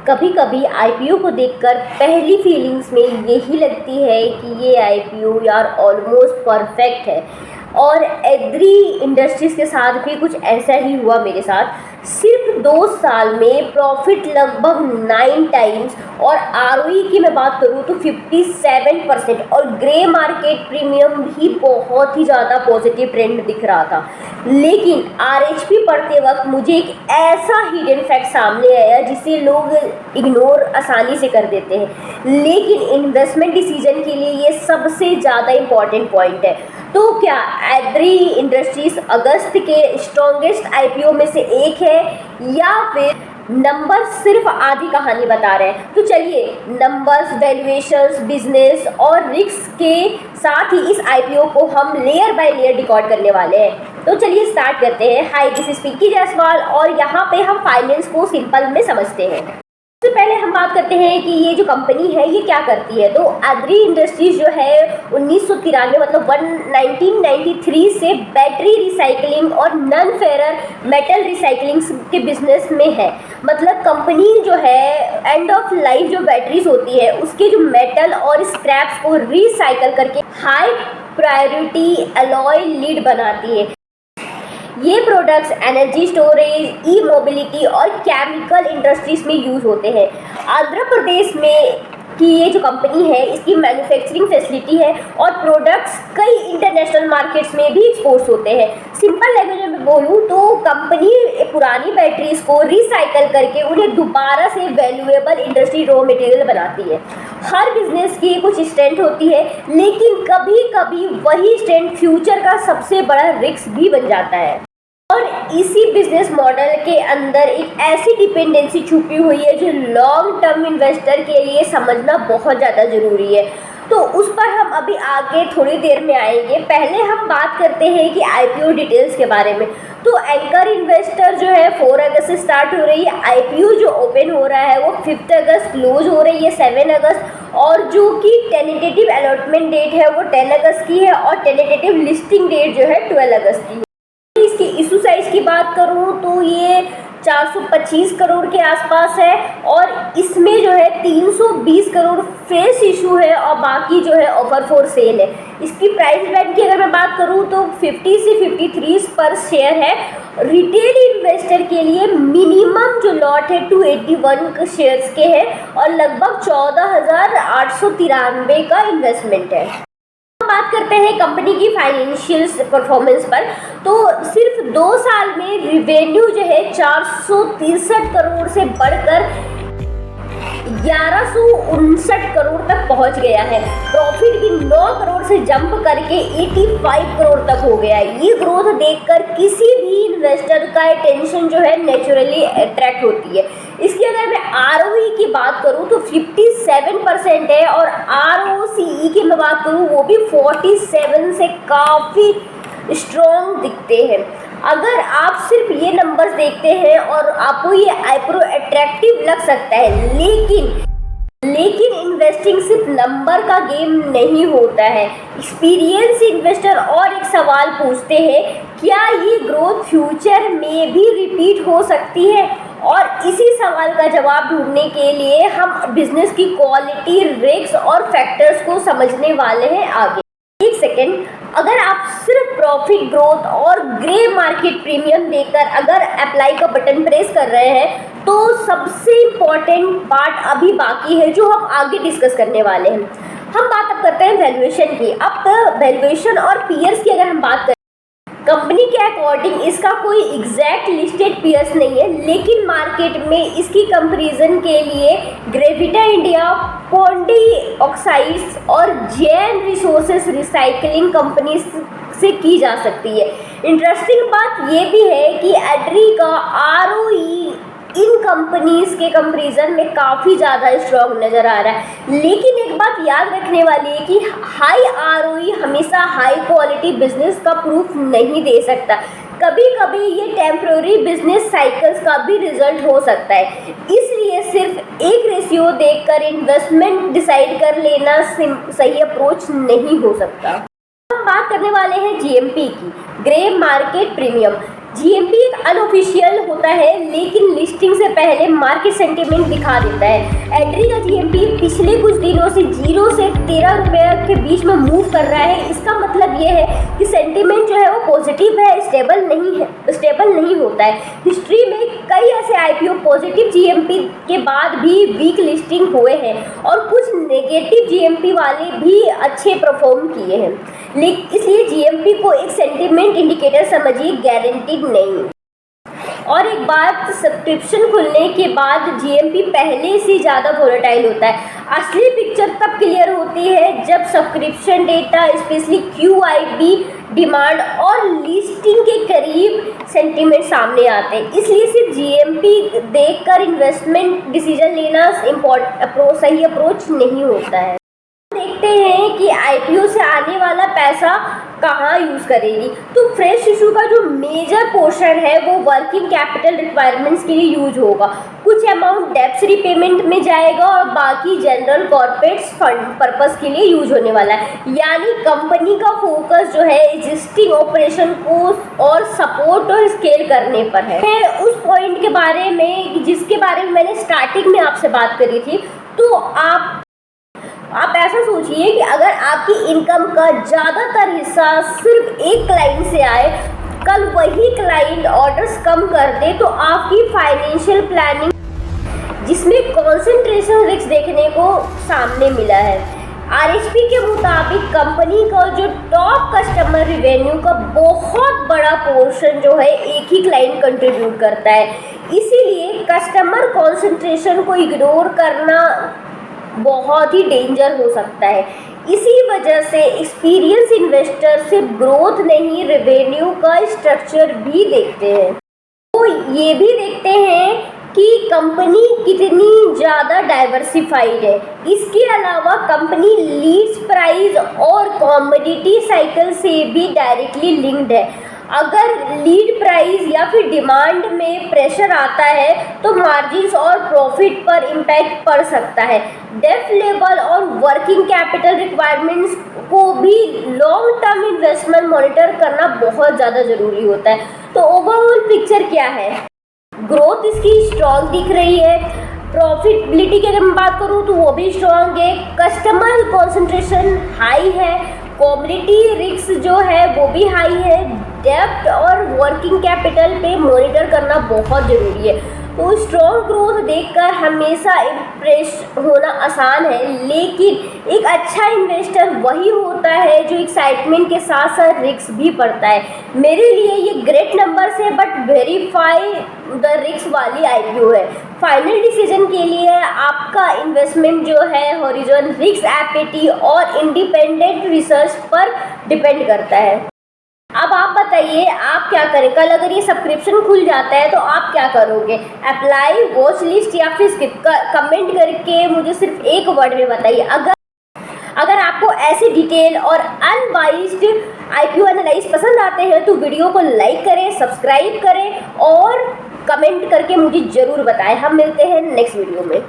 कभी कभी आईपीओ को देखकर पहली फीलिंग्स में यही लगती है कि ये आईपीओ यार ऑलमोस्ट परफेक्ट है। और एग्री इंडस्ट्रीज़ के साथ भी कुछ ऐसा ही हुआ मेरे साथ। सिर्फ 2 साल में प्रॉफिट लगभग 9 टाइम्स, और आरओई की मैं बात करूँ तो 57%, और ग्रे मार्केट प्रीमियम भी बहुत ही ज़्यादा पॉजिटिव ट्रेंड दिख रहा था। लेकिन आरएचपी पढ़ते वक्त मुझे एक ऐसा हिडन फैक्ट सामने आया जिसे लोग इग्नोर आसानी से कर देते हैं, लेकिन इन्वेस्टमेंट डिसीजन के लिए ये सबसे ज़्यादा इम्पॉर्टेंट पॉइंट है। तो क्या एग्री इंडस्ट्रीज अगस्त के स्ट्रॉन्गेस्ट आईपीओ में से एक है, या फिर नंबर सिर्फ आधी कहानी बता रहे हैं? तो चलिए नंबर्स, वैल्यूएशंस, बिजनेस और रिस्क के साथ ही इस आईपीओ को हम लेयर बाय लेयर डिकोड करने वाले हैं। तो चलिए स्टार्ट करते हैं। हाय, दिस इज पिंकी जायसवाल, और यहाँ पे हम फाइनेंस को सिंपल में समझते हैं। सबसे पहले हम बात करते हैं कि ये जो कंपनी है ये क्या करती है। तो एग्री इंडस्ट्रीज जो है 1993 मतलब 1993 से बैटरी रिसाइकलिंग और नॉन फेरर मेटल रिसाइकलिंग के बिजनेस में है। मतलब कंपनी जो है एंड ऑफ लाइफ जो बैटरीज होती है उसके जो मेटल और स्क्रैप्स को रिसाइकल करके हाई प्रायोरिटी अलॉय लीड बनाती है। ये प्रोडक्ट्स एनर्जी स्टोरेज, ई मोबिलिटी और केमिकल इंडस्ट्रीज में यूज़ होते हैं। आंध्र प्रदेश में की ये जो कंपनी है इसकी मैन्युफैक्चरिंग फैसिलिटी है, और प्रोडक्ट्स कई इंटरनेशनल मार्केट्स में भी एक्सपोर्ट होते हैं। सिंपल लैंग्वेज में बोलूँ तो कंपनी पुरानी बैटरीज को रिसाइकल करके उन्हें दोबारा से वैल्यूएबल इंडस्ट्री रॉ मटेरियल बनाती है। हर बिजनेस की कुछ स्ट्रेंथ होती है, लेकिन कभी कभी वही स्ट्रेंथ फ्यूचर का सबसे बड़ा रिस्क भी बन जाता है। और इसी बिजनेस मॉडल के अंदर एक ऐसी डिपेंडेंसी छुपी हुई है जो लॉन्ग टर्म इन्वेस्टर के लिए समझना बहुत ज़्यादा ज़रूरी है। तो उस पर हम अभी आगे थोड़ी देर में आएंगे। पहले हम बात करते हैं कि आईपीओ डिटेल्स के बारे में। तो एंकर इन्वेस्टर जो है 4 अगस्त से स्टार्ट हो रही है। आईपीओ जो ओपन हो रहा है वो 5 अगस्त, क्लोज हो रही है 7 अगस्त, और जो कि टेंटेटिव अलॉटमेंट डेट है वो 10 अगस्त की है, और टेंटेटिव लिस्टिंग डेट जो है 12 अगस्त की है। इसकी इशू साइज की बात करूं तो ये 425 करोड़ के आसपास है, और इसमें जो है 320 करोड़ फेस इशू है और बाकी जो है ऑफर फॉर सेल है। इसकी प्राइस बैंड की अगर मैं बात करूं तो 50 से 53 पर शेयर है। रिटेल इन्वेस्टर के लिए मिनिमम जो लॉट है 281 शेयर्स के है, और लगभग 14,893 का इन्वेस्टमेंट है। बात करते हैं कंपनी की फाइनेंशियल परफॉर्मेंस पर। तो सिर्फ 2 साल में रिवेन्यू जो है 463 करोड़ से बढ़कर 1159 करोड़ तक पहुंच गया है। प्रॉफिट भी 9 करोड़ से जंप करके 85 करोड़ तक हो गया है। ये ग्रोथ देखकर किसी भी इन्वेस्टर का अटेंशन जो है नेचुरली अट्रैक्ट होती है। इसकी अगर मैं आरओई की बात करूं तो 57% है, और आरओसीई की मैं बात करूं वो भी 47 से काफ़ी स्ट्रॉन्ग दिखते हैं। अगर आप सिर्फ ये नंबर्स देखते हैं और आपको ये आईपीओ अट्रैक्टिव लग सकता है, लेकिन इन्वेस्टिंग सिर्फ नंबर का गेम नहीं होता है। एक्सपीरियंस इन्वेस्टर और एक सवाल पूछते हैं, क्या ये ग्रोथ फ्यूचर में भी रिपीट हो सकती है? और इसी सवाल का जवाब ढूंढने के लिए हम बिजनेस की क्वालिटी, रिस्क और फैक्टर्स को समझने वाले हैं आगे। एक सेकेंड, अगर आप सिर्फ प्रॉफिट ग्रोथ और ग्रे मार्केट प्रीमियम देकर अगर अप्लाई का बटन प्रेस कर रहे हैं तो सबसे इम्पॉर्टेंट पार्ट अभी बाकी है जो हम आगे डिस्कस करने वाले हैं। हम बात अब करते हैं वैल्यूएशन की। अब वैल्यूएशन और पीयर्स की अगर हम बात करें, कंपनी के अकॉर्डिंग इसका कोई एग्जैक्ट लिस्टेड पीयर्स नहीं है, लेकिन मार्केट में इसकी कंपैरिजन के लिए ग्रेविटा इंडिया, पोंडी ऑक्साइड्स और जैन रिसोर्सेस रिसाइकलिंग कंपनी से की जा सकती है। इंटरेस्टिंग बात ये भी है कि एग्री का आरओई इन कंपनीज के कंपैरिजन में काफ़ी ज़्यादा स्ट्रॉन्ग नज़र आ रहा है। लेकिन एक बात याद रखने वाली है कि हाई आरओई हमेशा हाई क्वालिटी बिजनेस का प्रूफ नहीं दे सकता। कभी कभी ये टेम्प्रोरी बिजनेस साइकिल्स का भी रिजल्ट हो सकता है। इसलिए सिर्फ एक रेशियो देखकर इन्वेस्टमेंट डिसाइड कर लेना सही अप्रोच नहीं हो सकता। हम बात करने वाले हैं जीएमपी की, ग्रे मार्केट प्रीमियम। जीएमपी एक अनऑफिशियल होता है लेकिन लिस्टिंग से पहले मार्केट सेंटिमेंट दिखा देता है। एड्री का जीएमपी पिछले कुछ दिनों से 0 से 13 रुपये के बीच में मूव कर रहा है। इसका मतलब ये है कि सेंटिमेंट जो है वो पॉजिटिव है, स्टेबल नहीं होता है। हिस्ट्री में कई ऐसे आईपीओ पॉजिटिव जीएमपी के बाद भी वीक लिस्टिंग हुए हैं और कुछ नेगेटिव जीएमपी वाले भी अच्छे परफॉर्म किए हैं। लेकिन इसलिए जीएमपी को एक सेंटिमेंट इंडिकेटर समझिए, गारंटीड नहीं। और एक बात, सब्सक्रिप्शन खुलने के बाद जीएमपी पहले से ज़्यादा वोलेटाइल होता है। असली पिक्चर तब क्लियर होती है जब subscription data, specially QIB demand और लिस्टिंग के करीब सेंटीमेंट सामने आते हैं। इसलिए सिर्फ जीएमपी देखकर इन्वेस्टमेंट डिसीजन लेना सही अप्रोच नहीं होता है। देखते हैं कि आईपीओ से आने वाला पैसा कहाँ यूज़ करेगी। तो फ्रेश इशू का जो मेजर पोर्शन है वो वर्किंग कैपिटल रिक्वायरमेंट्स के लिए यूज होगा। कुछ अमाउंट डेब्ट रिपेमेंट में जाएगा और बाकी जनरल कॉर्पोरेट फंड पर्पस के लिए यूज होने वाला है। यानी कंपनी का फोकस जो है एग्जिस्टिंग ऑपरेशन को और सपोर्ट और स्केल करने पर है। उस पॉइंट के बारे में जिसके बारे में मैंने स्टार्टिंग में आपसे बात करी थी। तो आप ऐसा सोचिए कि अगर आपकी इनकम का ज़्यादातर हिस्सा सिर्फ एक क्लाइंट से आए, कल वही क्लाइंट ऑर्डर्स कम कर दे, तो आपकी फाइनेंशियल प्लानिंग जिसमें कंसंट्रेशन रिस्क देखने को सामने मिला है। आरएचपी के मुताबिक कंपनी का जो टॉप कस्टमर रिवेन्यू का बहुत बड़ा पोर्शन जो है एक ही क्लाइंट कंट्रीब्यूट करता है। इसीलिए कस्टमर कंसंट्रेशन को इग्नोर करना बहुत ही डेंजर हो सकता है। इसी वजह से एक्सपीरियंस इन्वेस्टर सिर्फ ग्रोथ नहीं, रेवेन्यू का स्ट्रक्चर भी देखते हैं। तो ये भी देखते हैं कि कंपनी कितनी ज़्यादा डाइवर्सिफाइड है। इसके अलावा कंपनी लीड्स प्राइस और कमोडिटी साइकिल से भी डायरेक्टली लिंक्ड है। अगर लीड प्राइस या फिर डिमांड में प्रेशर आता है तो मार्जिन्स और प्रॉफिट पर इम्पैक्ट पड़ सकता है। डेब्ट लेवल और वर्किंग कैपिटल रिक्वायरमेंट्स को भी लॉन्ग टर्म इन्वेस्टमेंट मॉनिटर करना बहुत ज़्यादा ज़रूरी होता है। तो ओवरऑल पिक्चर क्या है? ग्रोथ इसकी स्ट्रॉन्ग दिख रही है। प्रॉफिटेबिलिटी की अगर मैं बात करूँ तो वो भी स्ट्रॉन्ग है। कस्टमर कॉन्सेंट्रेशन हाई है। कमोडिटी रिस्क जो है वो भी हाई है। डेब्ट और वर्किंग कैपिटल पे मॉनिटर करना बहुत ज़रूरी है। तो स्ट्रॉन्ग ग्रोथ देखकर हमेशा इम्प्रेस होना आसान है, लेकिन एक अच्छा इन्वेस्टर वही होता है जो एक्साइटमेंट के साथ साथ रिस्क भी पड़ता है। मेरे लिए ये ग्रेट नंबर्स है बट वेरीफाई द रिस्क वाली आईपीओ है। फाइनल डिसीजन के लिए आपका इन्वेस्टमेंट जो है हॉरिजॉन, रिस्क एपिटी और इंडिपेंडेंट रिसर्च पर डिपेंड करता है। अब आप बताइए आप क्या करें? कल अगर ये सब्सक्रिप्शन खुल जाता है तो आप क्या करोगे? अप्लाई, वॉच लिस्ट या फिर स्किप? कमेंट करके मुझे सिर्फ एक वर्ड में बताइए। अगर आपको ऐसे डिटेल और अनबाइस्ड आईपीओ एनालाइज पसंद आते हैं तो वीडियो को लाइक करें, सब्सक्राइब करें और कमेंट करके मुझे ज़रूर बताएं। हम मिलते हैं नेक्स्ट वीडियो में।